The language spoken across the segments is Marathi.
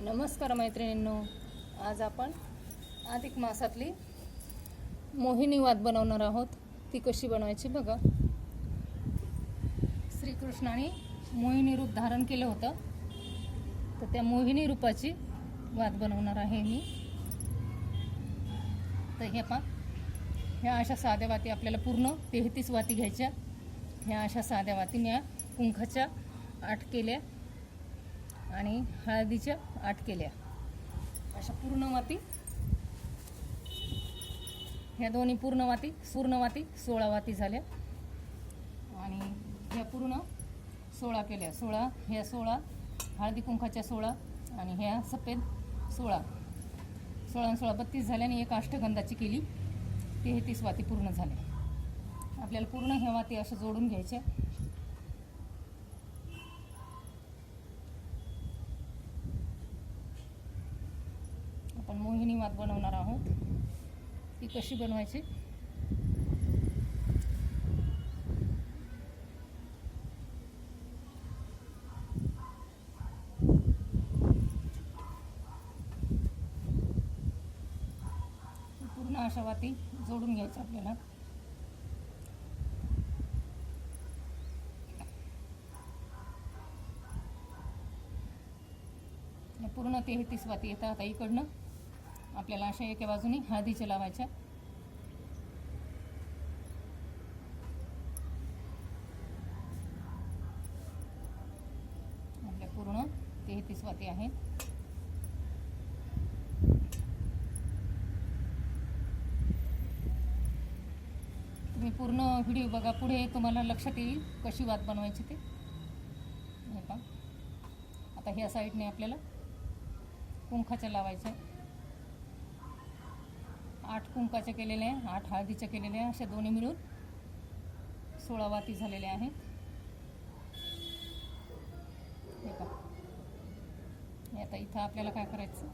नमस्कार मैत्रिणींनो, आज आपण अधिक मासातली मोहिनी वात बनवणार आहोत. ती कशी बनवायची बघा. श्रीकृष्णाने मोहिनी रूप धारण केलं होतं, तर त्या मोहिनी रूपाची वात बनवणार आहे मी. तर हे पहा, ह्या अशा साध्या वाती आपल्याला पूर्ण 33 वाती घ्यायच्या. ह्या अशा साध्या वाती मी कुंकाच्या 8 केल्या आणि हळदीच्या 8 केल्या. अशा पूर्ण वाती, ह्या दोन्ही पूर्ण वाती 16 वाती झाल्या. आणि ह्या पूर्ण 16 केल्या. 16 ह्या 16 हळदी कुंकाच्या 16 आणि ह्या सफेद 16 आणि 16 32 झाल्या. आणि एक अष्टगंधाची केली, 33 वाती पूर्ण झाल्या. आपल्याला पूर्ण ह्या वाती अशा जोडून घ्यायच्या. आपण मोहिनी वात बनवणार आहोत. ती कशी बनवायची पूर्ण अशा वाती जोडून घ्यायच्या आपल्याला. पूर्ण 33 वाती येतात. आता इकडनं आपल्याला अशा एका बाजूने हळदीच्या लावायच्या. आपल्या पूर्ण 33 वाती आहेत. तुम्ही पूर्ण व्हिडिओ बघा, पुढे तुम्हाला लक्षात येईल कशी वात बनवायची ते. हे पहा, आता ह्या साईडने आपल्याला कुंकाच्या लावायच्या. 8 कुंकाच्या केलेल्या आहे, 8 हळदीच्या केलेल्या आहे. अशा दोन्ही मिळून 16 वाती झालेल्या आहेत. हे पहा, हे आता इथं आपल्याला काय करायचं,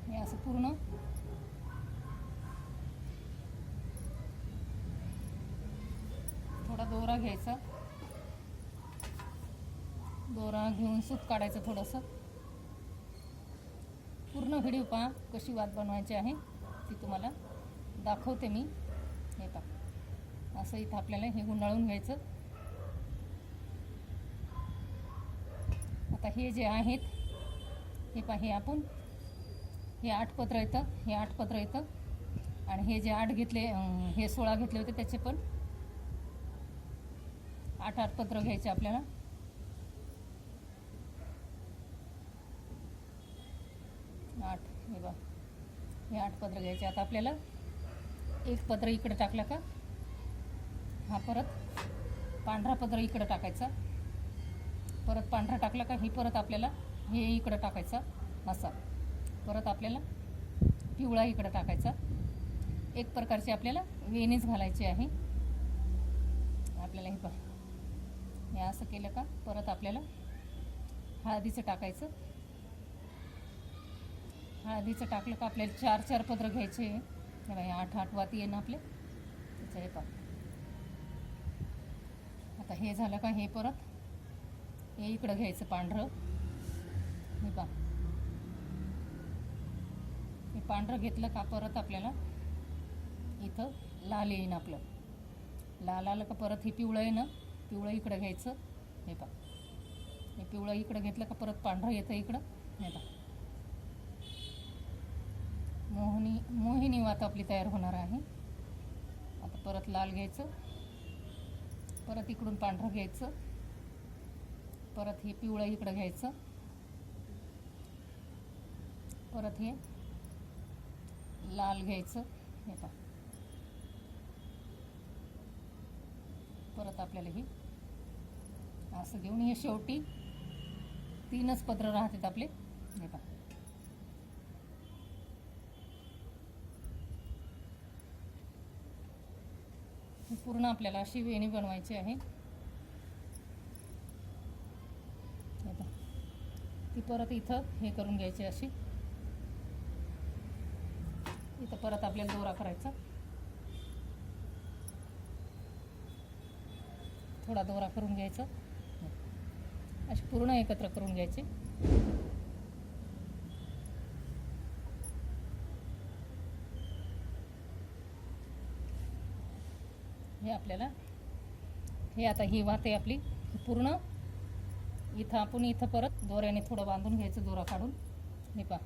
हे असं पूर्ण थोडा दोरा घ्यायचा. दोरा घेऊन सूत काढायचं थोडंसं. पूर्ण व्हिडिओ पहा कशी वात बनवायची आहे, ती तुम्हाला दाखवते मी. हे पहा, असं इथं आपल्याला हे गुंडाळून घ्यायचं. आता हे जे आहेत, हे पहा, हे आपण हे 8 पत्र येतं, हे 8 पत्र येतं. आणि हे जे 8 घेतले, हे 16 घेतले होते, त्याचे पण 8 पत्र घ्यायचे आपल्याला. हे बघा, हे 8 पत्र घ्यायचे. आता आपल्याला एक पत्र इकडे टाकलं का, हा परत पांढरा पत्र इकडे टाकायचा. परत पांढरा टाकला का, ही परत आपल्याला हे इकडे टाकायचा असा. परत आपल्याला पिवळा इकडे टाकायचा. एक प्रकारची आपल्याला वेणीच घालायची आहे आपल्याला. हे पहा, हे असं केलं का परत आपल्याला हळदीचं टाकायचं. हळदीचं टाकलं का आपल्याला 4 पत्र घ्यायचे. हे बघा, 8 वाती आहे ना आपले त्याचं. हे पहा, आता हे झालं का, हे परत हे इकडं घ्यायचं पांढरं. हे पहा, हे पांढरं घेतलं का परत आपल्याला इथं लाल येईन आपलं. लाल आलं का परत हे पिवळं आहे ना, पिवळं इकडं घ्यायचं. हे पहा, हे पिवळं इकडं घेतलं का परत पांढरं येतं इकडं. हे पहा, मोहिनी वात आपली तयार होणार आहे. आता परत लाल घ्यायचं, परत इकडून पांढरं घ्यायचं, परत हे पिवळं इकडं घ्यायचं, परत हे लाल घ्यायचं. हे पहा, परत आपल्याला हे असं घेऊन हे शेवटी 3च पत्र राहतात आपले. हे पहा, पूर्ण आपल्याला अशी वेणी बनवायची आहे. ती परत इथं हे करून घ्यायची अशी. इथं परत आपल्याला दोरा करायचा. थोडा दोरा करून घ्यायचा. अशी पूर्ण एकत्र करून घ्यायची. हे आपल्याला हे आता ही वात आहे आपली पूर्ण इथं आपण इथं परत दोऱ्याने थोडं बांधून घ्यायचं, दोरा काढून. हे पहा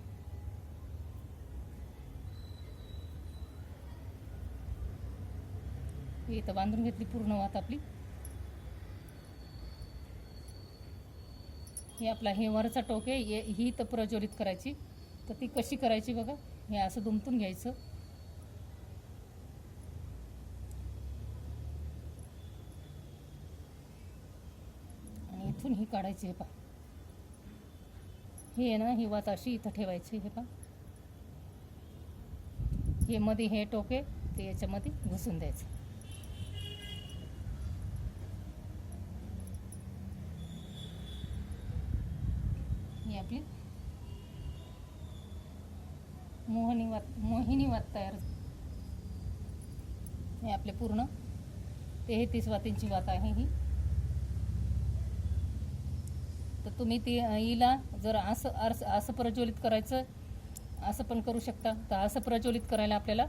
इथं बांधून घेतली पूर्ण वात आपली. हे आपला हे वरचा टोक आहे, ही इथं प्रज्वलित करायची. तर ती कशी करायची बघा. हे असं दुमटून घ्यायचं आणि इथून ही काढायची. हे पहा हे आहे ना, ही वात अशी इथं ठेवायची. हे पहा हे मध्ये हे टोक आहे ते याच्यामध्ये घुसून द्यायचं. ही आपली मोहिनी वात तयार. हे आपले पूर्ण 33 वातींची वात आहे ही. तर तुम्ही ती हिला जर असं प्रज्वलित करायचं असं पण करू शकता. तर असं प्रज्वलित करायला आपल्याला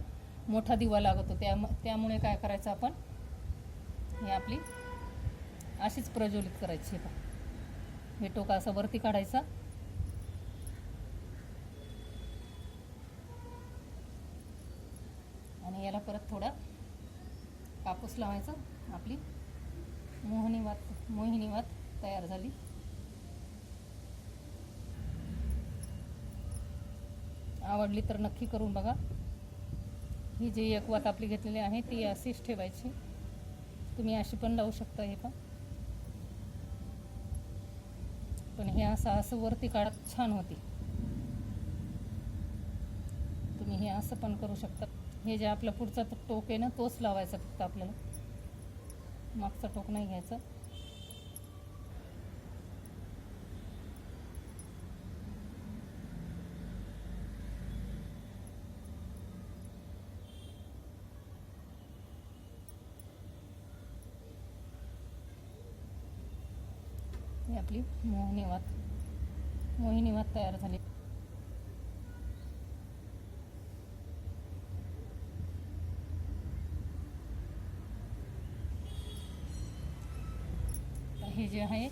मोठा दिवा लागतो. त्यामुळे काय करायचं आपण, हे आपली अशीच प्रज्वलित करायची. हे टोक असं वरती काढायचा आणि याला परत थोडा कापूस लावायचा. आपली मोहिनी वात तयार झाली. आवडली तर नक्की करून बघा. ही जी एक वात आपली घेतलेली आहे ती अशीच ठेवायची. तुम्ही अशी पण लावू शकता. हे पण हे असं वरती काढत छान होती. तुम्ही हे असं पण करू शकता. हे जे आपला पुढचा टोक आहे ना तोच लावायचा फक्त आपल्याला, मागचा टोक नाही घ्यायचा. ही आपली मोहिनी वात तयार झाली. हे जे आहे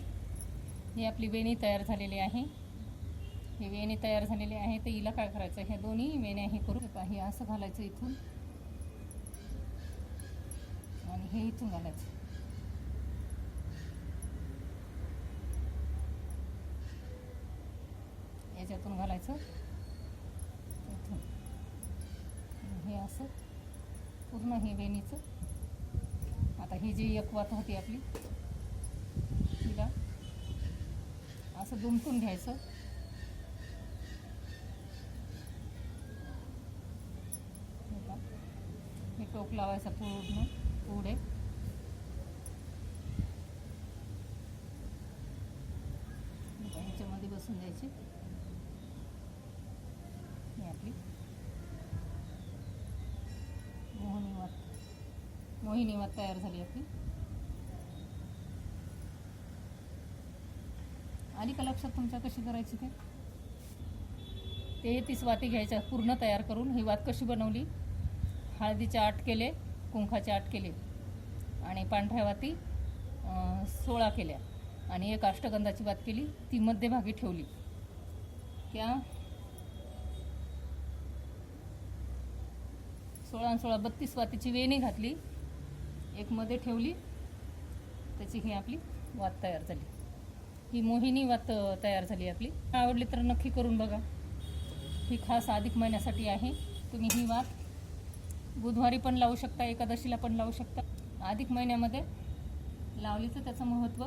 ही आपली वेणी तयार झालेली आहे. ही वेणी तयार झालेली आहे. तर हिला काय करायचं, हे दोन्ही वेण्या हे करू. हे असं घालायचं इथून आणि हे इथून घालायचं. याच्यातून घालायचं इथून. हे असं पूर्ण हे वेणीचं. आता ही जी एक वात होती आपली तिला असं दुमटून घ्यायचं. हे टोक लावायचं पूर्ण पुढे. ह्याच्यामध्ये बसून द्यायची. ही आपली मोहिनी वात तयार झाली आपली. आली का लक्षात तुमच्या कशी करायची ते? 33 वाती घ्यायच्या पूर्ण तयार करून. ही वात कशी बनवली, हळदीचे 8 केले, कुंखाचे 8 केले आणि पांढऱ्या वाती 16 केल्या आणि एक अष्टगंधाची वात केली, ती मध्यभागी ठेवली. त्या 16 आणि 16 32 वातीची वेणी घातली, एक मध्ये ठेवली. त्याची ही आपली वात तयार झाली. ही मोहिनी वात तयार झाली आपली. आवडली तर नक्की करून बघा. ही खास अधिक महिन्यासाठी आहे. तुम्ही ही वात बुधवारी पण लावू शकता, एकादशीला पण लावू शकता. अधिक महिन्यामध्ये लावली तर त्याचं महत्त्व